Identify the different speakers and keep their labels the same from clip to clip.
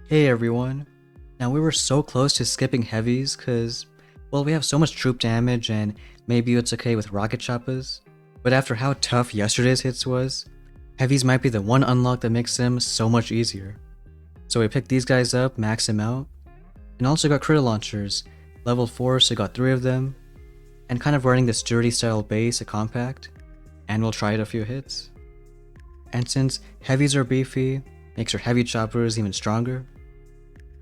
Speaker 1: Hey everyone. Now we were so close to skipping heavies cause, well, we have so much troop damage and maybe it's okay with rocket choppers. But after how tough yesterday's hits was, heavies might be the one unlock that makes them so much easier. So we picked these guys up, max them out, and also got critter launchers, level 4 so got 3 of them, and kind of running this dirty style base, a compact, and we'll try it a few hits. And since heavies are beefy, makes your heavy choppers even stronger.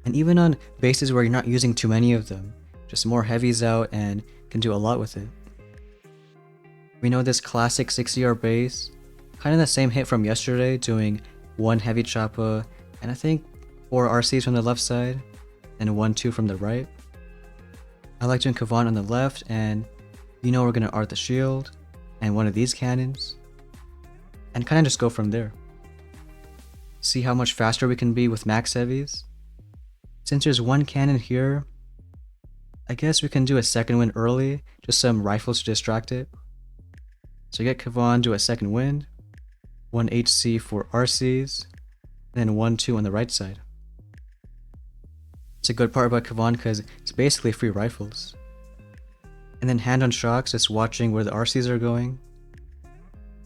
Speaker 1: And even on bases where you're not using too many of them, just more heavies out and can do a lot with it. We know this classic 6ER base, kind of the same hit from yesterday, doing 1 heavy chopper and I think 4 RCs from the left side and 1-2 from the right. I like doing Kavan on the left, and you know we're gonna art the shield and one of these cannons and kind of just go from there. See how much faster we can be with max heavies? Since there's 1 cannon here, I guess we can do a second wind early, just some rifles to distract it. So get Kavan, do a second wind, 1 HC for RCs, and then 1-2 on the right side. It's a good part about Kavan because it's basically free rifles. And then hand on shocks, just watching where the RCs are going.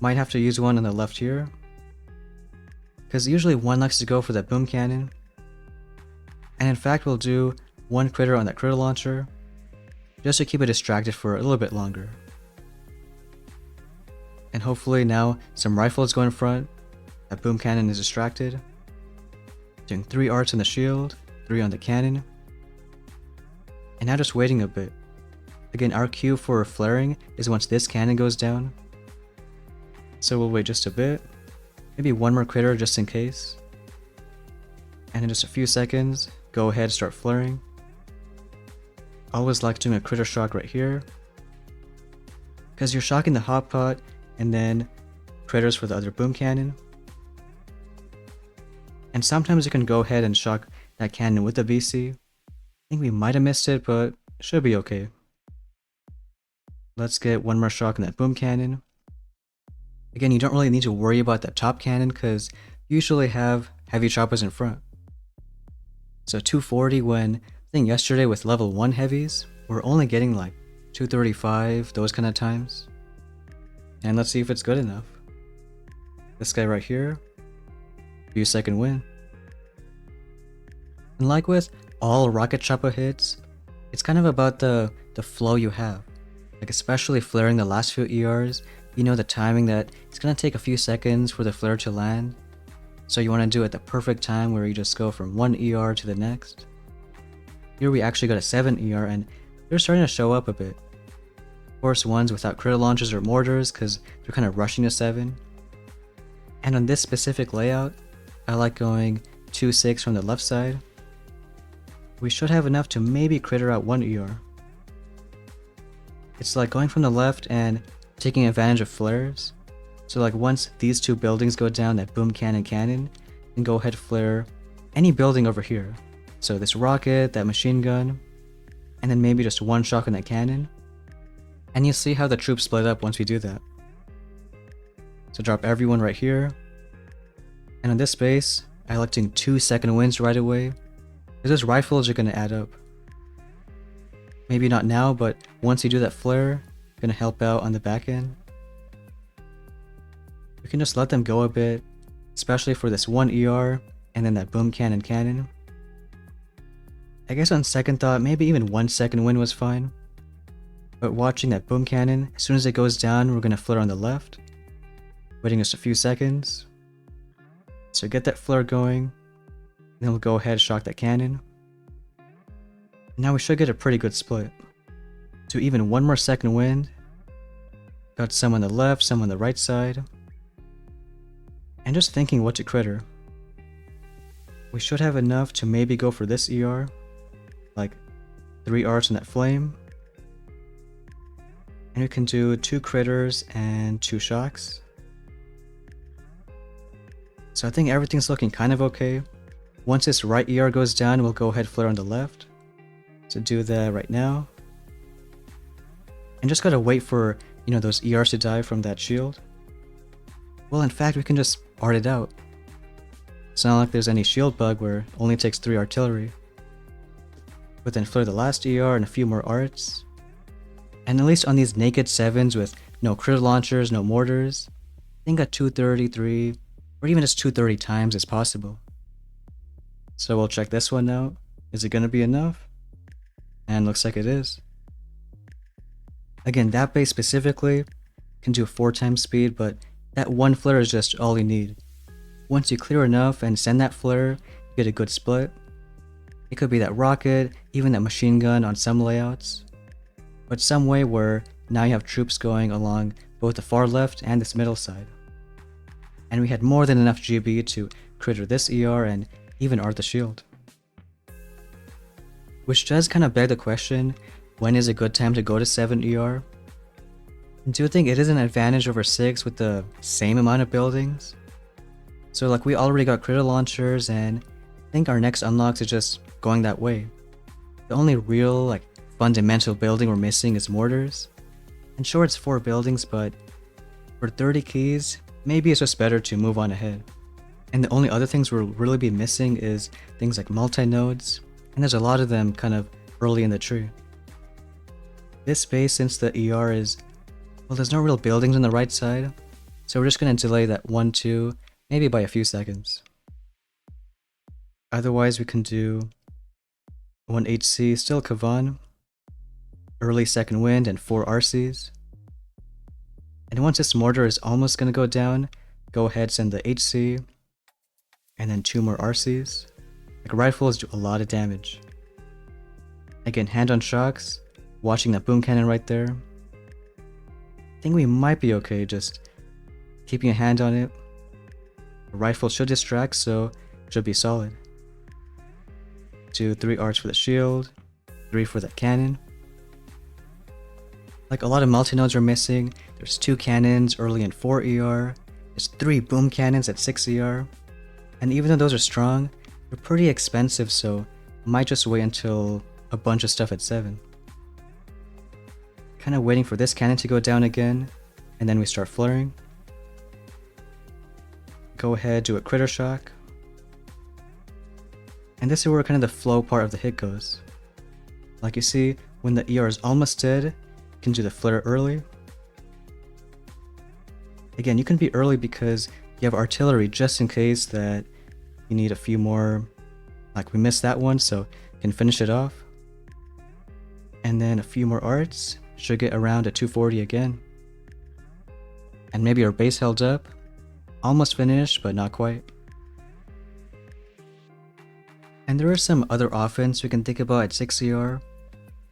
Speaker 1: Might have to use one on the left here, because usually one likes to go for that boom cannon. And in fact we'll do 1 critter on that critter launcher, just to keep it distracted for a little bit longer. And hopefully now some rifles go in front, that boom cannon is distracted. Doing 3 arts on the shield, 3 on the cannon. And now just waiting a bit. Again, our cue for flaring is once this cannon goes down. So we'll wait just a bit, maybe 1 more critter just in case. And in just a few seconds, go ahead, start flaring. Always like doing a critter shock right here, because you're shocking the hot pot and then critters for the other boom cannon. And sometimes you can go ahead and shock that cannon with the VC. I think we might have missed it, but should be okay. Let's get 1 more shock on that boom cannon. Again, you don't really need to worry about that top cannon because you usually have heavy choppers in front. So 240 when, I think yesterday with level 1 heavies, we're only getting like 235, those kind of times. And let's see if it's good enough. This guy right here, do a second win. And like with all rocket chopper hits, it's kind of about the flow you have. Like especially flaring the last few ERs, you know the timing that it's gonna take a few seconds for the flare to land. So you want to do it at the perfect time where you just go from 1 ER to the next. Here we actually got a 7 ER and they're starting to show up a bit. Of course ones without critter launchers or mortars because they're kind of rushing to 7. And on this specific layout, I like going 2-6 from the left side. We should have enough to maybe critter out 1 ER. It's like going from the left and taking advantage of flares. So like once these 2 buildings go down, that boom cannon, and go ahead flare any building over here. So this rocket, that machine gun, and then maybe just 1 shock on that cannon. And you'll see how the troops split up once we do that. So drop everyone right here. And on this base, I like doing 2 second wins right away, because those rifles are going to add up. Maybe not now, but once you do that flare, going to help out on the back end. We can just let them go a bit, especially for this 1 ER and then that boom cannon. I guess on second thought, maybe even 1 second win was fine. But watching that boom cannon, as soon as it goes down, we're going to flare on the left. Waiting just a few seconds. So get that flare going, then we'll go ahead and shock that cannon. Now we should get a pretty good split. So even 1 more second wind. Got some on the left, some on the right side. And just thinking what to critter. We should have enough to maybe go for this ER. Like 3 arts on that flame. And we can do 2 critters and 2 shocks. So I think everything's looking kind of okay. Once this right ER goes down, we'll go ahead flare on the left. So do that right now. And just gotta wait for, those ERs to die from that shield. Well, in fact, we can just art it out. It's not like there's any shield bug where it only takes 3 artillery. But then flare the last ER and a few more arts. And at least on these naked 7s with no critter launchers, no mortars, I think a 233 or even just 230 times is possible. So we'll check this one out. Is it gonna be enough? And looks like it is. Again, that base specifically can do 4 times speed, but that one flare is just all you need. Once you clear enough and send that flare, you get a good split. It could be that rocket, even that machine gun on some layouts. But some way where now you have troops going along both the far left and this middle side. And we had more than enough GB to critter this ER and even art the shield. Which does kind of beg the question, when is a good time to go to 7 ER? Do you think it is an advantage over 6 with the same amount of buildings? So like we already got critter launchers, and I think our next unlocks is just going that way. The only real like fundamental building we're missing is mortars. And sure, it's 4 buildings, but for 30 keys, maybe it's just better to move on ahead. And the only other things we'll really be missing is things like multi-nodes, and there's a lot of them kind of early in the tree. This base, since the ER is, well, there's no real buildings on the right side, so we're just going to delay that 1-2, maybe by a few seconds. Otherwise, we can do 1 HC, still Kavan, early second wind, and 4 RCs. And once this mortar is almost going to go down, go ahead, send the HC, and then 2 more RCs. Like rifles do a lot of damage. Again, hand on shocks, watching that boom cannon right there. I think we might be okay just keeping a hand on it. The rifle should distract, so it should be solid. 2, 3 arts for the shield, 3 for the cannon. Like a lot of multi-nodes are missing. There's 2 cannons early in 4 ER. There's 3 boom cannons at 6 ER. And even though those are strong, they're pretty expensive, so I might just wait until a bunch of stuff at 7. Kind of waiting for this cannon to go down again, and then we start flaring. Go ahead, do a critter shock. And this is where kind of the flow part of the hit goes. Like you see, when the ER is almost dead, you can do the flare early. Again, you can be early because you have artillery just in case that you need a few more, like we missed that one, so you can finish it off. And then a few more arts, should get around at 240 again. And maybe our base held up, almost finished, but not quite. And there are some other offense we can think about at 6 CR.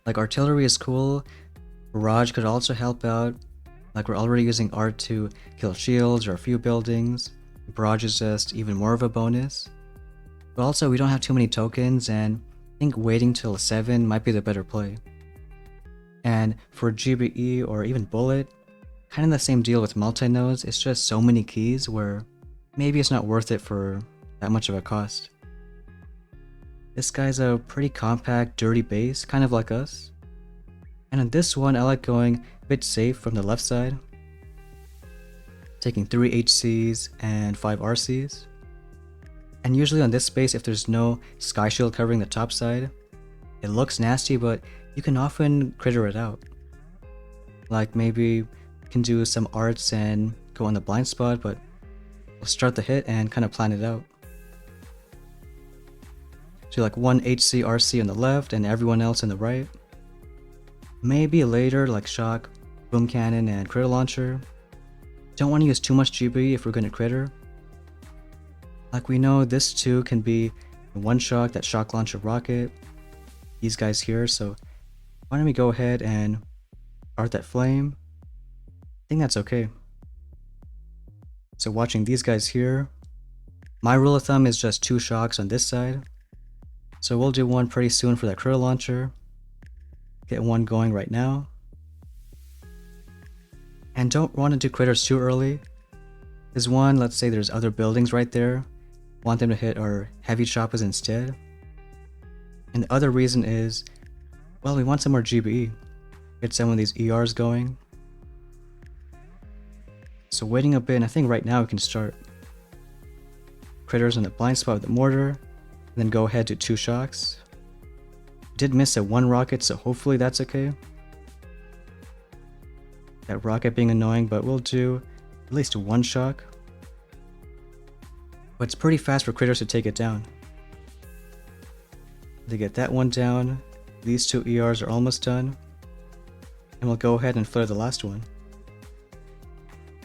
Speaker 1: Like artillery is cool, barrage could also help out. Like we're already using art to kill shields or a few buildings. Barrage is just even more of a bonus. But also we don't have too many tokens, and I think waiting till 7 might be the better play. And for GBE or even bullet, kind of the same deal with multi-nodes, it's just so many keys where maybe it's not worth it for that much of a cost. This guy's a pretty compact, dirty base, kind of like us. And on this one, I like going a bit safe from the left side. Taking 3 HCs and 5 RCs. And usually on this base, if there's no sky shield covering the top side, it looks nasty, but you can often critter it out. Like maybe you can do some arts and go on the blind spot, but we'll start the hit and kind of plan it out. So like 1 HC RC on the left and everyone else on the right. Maybe later like shock, boom cannon, and critter launcher. Don't want to use too much GB if we're going to critter. Like we know this too can be one shock, that shock launcher rocket. These guys here, so why don't we go ahead and art that flame. I think that's okay. So watching these guys here, my rule of thumb is just 2 shocks on this side. So we'll do one pretty soon for that critter launcher. Get one going right now. And don't want to do critters too early. There's one, let's say there's other buildings right there. Want them to hit our heavy choppers instead. And the other reason is, well, we want some more GBE. Get some of these ERs going. So waiting a bit, and I think right now we can start. critters in the blind spot with the mortar, and then go ahead to 2 shocks. Did miss at 1 rocket, so hopefully that's okay. That rocket being annoying, but we'll do at least 1 shock. But it's pretty fast for critters to take it down. To get that one down, these 2 ERs are almost done. And we'll go ahead and flare the last one.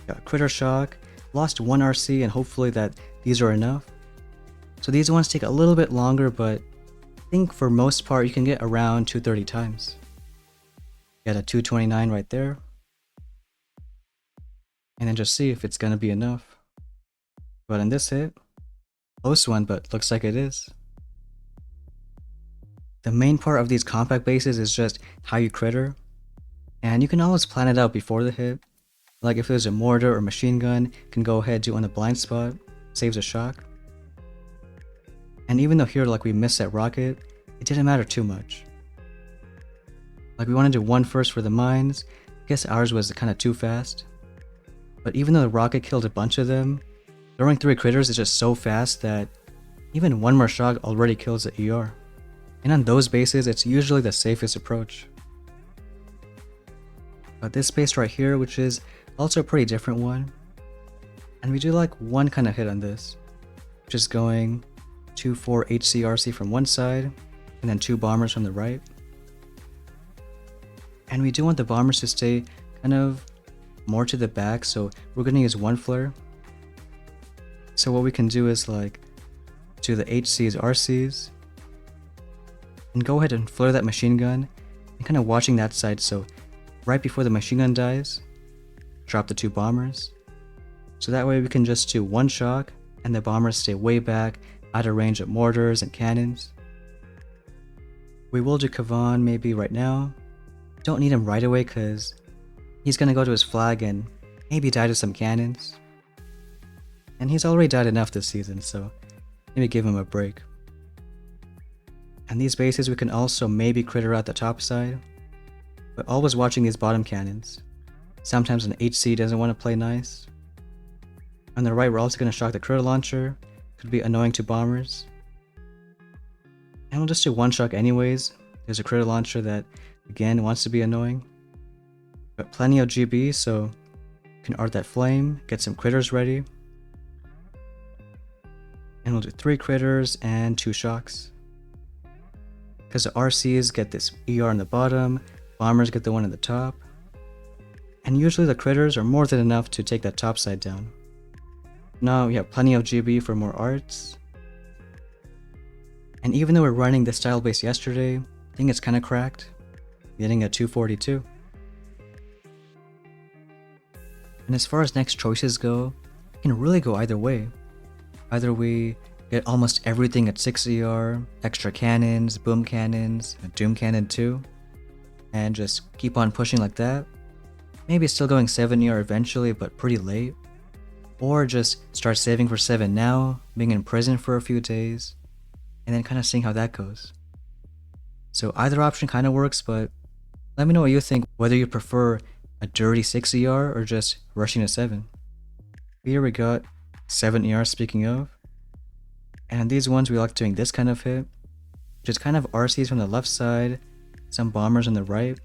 Speaker 1: Got critter shock, lost 1 RC, and hopefully that these are enough. So these ones take a little bit longer, but I think for most part you can get around 230 times. Got a 229 right there. And then just see if it's gonna be enough. But in this hit, close one, but looks like it is. The main part of these compact bases is just how you critter. And you can always plan it out before the hit. Like if there's a mortar or machine gun, you can go ahead do on the blind spot, saves a shock. And even though here like we missed that rocket, it didn't matter too much. Like we wanted to do 1 first for the mines, I guess ours was kind of too fast. But even though the rocket killed a bunch of them, throwing 3 critters is just so fast that even 1 more shock already kills the ER. And on those bases, it's usually the safest approach. But this base right here, which is also a pretty different one, and we do like 1 kind of hit on this, which is going 2-4 HCRC from one side, and then 2 bombers from the right. And we do want the bombers to stay kind of more to the back, so we're going to use 1 flare. So what we can do is like do the HCs, RCs, and go ahead and flare that machine gun, and kind of watching that side, so right before the machine gun dies, drop the 2 bombers. So that way we can just do 1 shock, and the bombers stay way back, out of range of mortars and cannons. We will do Kavan maybe right now. Don't need him right away because he's gonna go to his flag and maybe die to some cannons. And he's already died enough this season, so maybe give him a break. And these bases we can also maybe critter out the top side, but always watching these bottom cannons. Sometimes an HC doesn't want to play nice. On the right we're also going to shock the critter launcher, could be annoying to bombers. And we'll just do 1 shock anyways. There's a critter launcher that again wants to be annoying. But plenty of GB, so you can art that flame, get some critters ready. And we'll do 3 critters and 2 shocks. Because the RCs get this ER on the bottom, bombers get the one at the top. And usually the critters are more than enough to take that top side down. Now we have plenty of GB for more arts. And even though we're running this style base yesterday, I think it's kind of cracked, getting a 242. And as far as next choices go, it can really go either way. Either we get almost everything at 6 ER, extra cannons, boom cannons, a doom cannon too, and just keep on pushing like that. Maybe still going 7 ER eventually, but pretty late. Or just start saving for 7 now, being in prison for a few days, and then kind of seeing how that goes. So either option kind of works, but let me know what you think, whether you prefer a dirty 6 ER or just rushing to 7. Here we got 7 ER speaking of. And these ones we like doing this kind of hit, which is kind of RCs from the left side, some bombers on the right.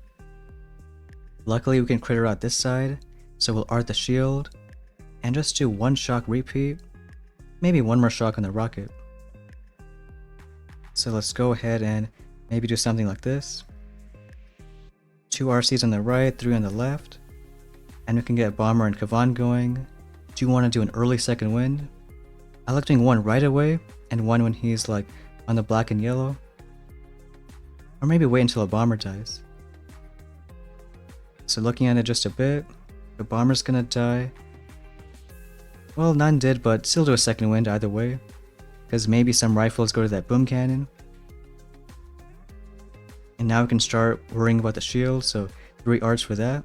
Speaker 1: Luckily we can critter out this side, so we'll art the shield, and just do 1 shock repeat, maybe 1 more shock on the rocket. So let's go ahead and maybe do something like this. 2 RCs on the right, 3 on the left, and we can get Bomber and Kavan going. Do you want to do an early second wind? I like doing 1 right away, and 1 when he's like on the black and yellow. Or maybe wait until a bomber dies. So looking at it just a bit, the bomber's gonna die. Well, none did, but still do a second wind either way, because maybe some rifles go to that boom cannon. And now we can start worrying about the shield, so 3 arts for that.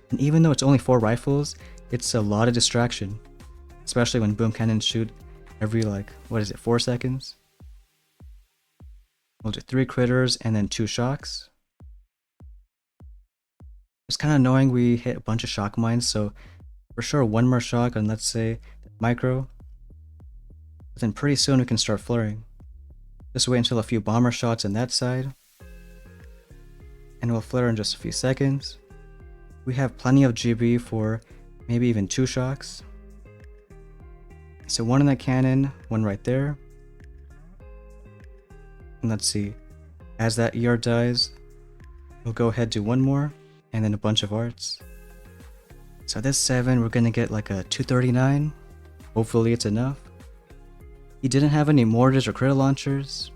Speaker 1: And even though it's only 4 rifles, it's a lot of distraction, especially when boom cannons shoot every 4 seconds. We'll do 3 critters and then 2 shocks. It's kind of annoying we hit a bunch of shock mines, so for sure 1 more shock on, let's say, micro. But then pretty soon we can start flaring. Just wait until a few bomber shots on that side. And we'll flare in just a few seconds. We have plenty of GB for maybe even 2 shocks. So one in that cannon, one right there. And let's see, as that ER dies, we'll go ahead do one more, and then a bunch of arts. So this 7, we're gonna get like a 239. Hopefully it's enough. He didn't have any mortars or critter launchers.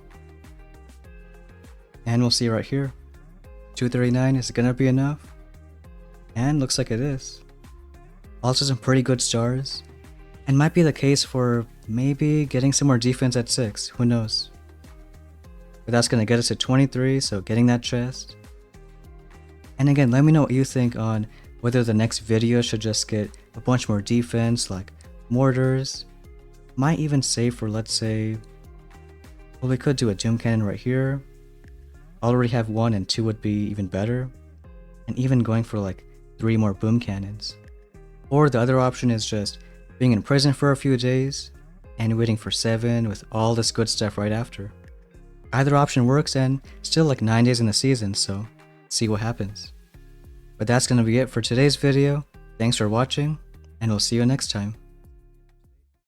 Speaker 1: And we'll see right here. 239 is gonna be enough. And looks like it is. Also some pretty good stars. And might be the case for maybe getting some more defense at 6, who knows. But that's gonna get us to 23, so getting that chest. And again, let me know what you think on whether the next video should just get a bunch more defense, like mortars. Might even say for, let's say, well, we could do a doom cannon right here. Already have 1 and 2 would be even better. And even going for like 3 more boom cannons. Or the other option is just being in prison for a few days and waiting for 7 with all this good stuff right after. Either option works, and still like 9 days in the season, so see what happens. But that's gonna be it for today's video. Thanks for watching, and we'll see you next time.